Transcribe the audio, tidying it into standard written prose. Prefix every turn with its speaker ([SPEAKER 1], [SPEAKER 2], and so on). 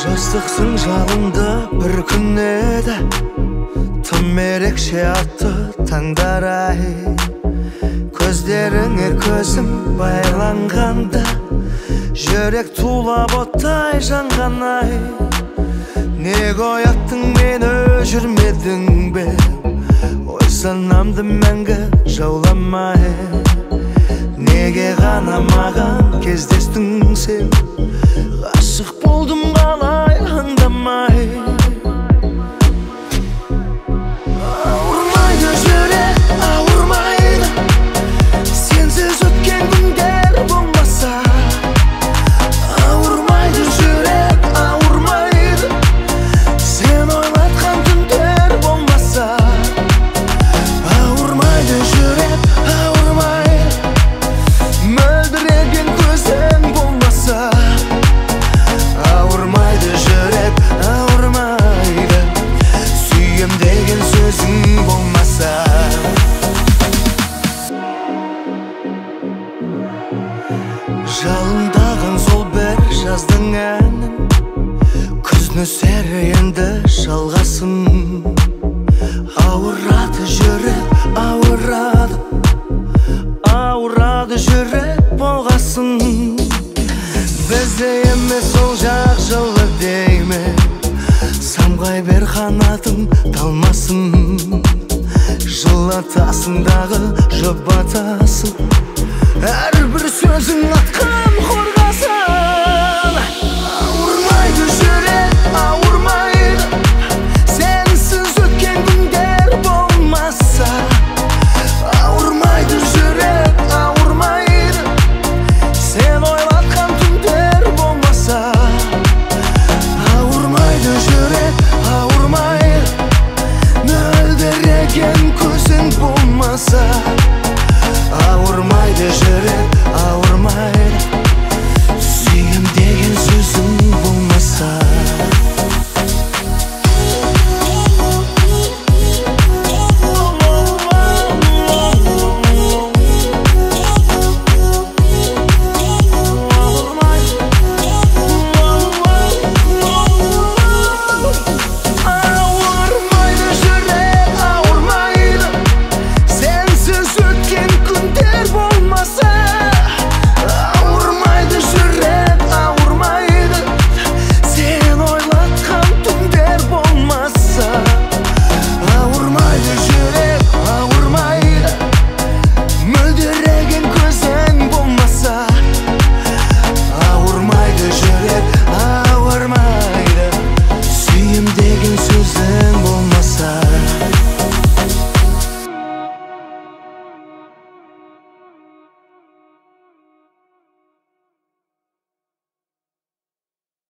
[SPEAKER 1] Жастықсың жалынды бір күнеді, тым ерекше атты таңдар-ай. Көздеріңе көзім байланғанда, жүрек тулап оттай жанған-ай. Неге ояттың мені, жүрмедің бе? Ой санамды мәңгі жауламай. Неге ғана маған кездестің сен? Ғашық болдым қалай аңдамай. Ауырмайды жүрек, ауырмайды, сенсіз өткен күндер болмаса. Ауырмайды жүрек, ауырмайды, сен ойлатқан түндер болмаса. Ауырмайды жүрек, ауырмайды, мөлдіреген көзің болмаса. Ауырмайды жүрек, ауырмайды, сүйем деген сөзің болмаса. Жалындаған сол бір жаздың әнін, күз нөсері енді жалғасын. Ауырады жүрек, ауырады, ауырады жүрек болғасын. Бізде емес ол жақ жылы дейме, самғай бер қанатың талмасын. Жылатасың дағы жұбатасың, әрбір сөзің атқан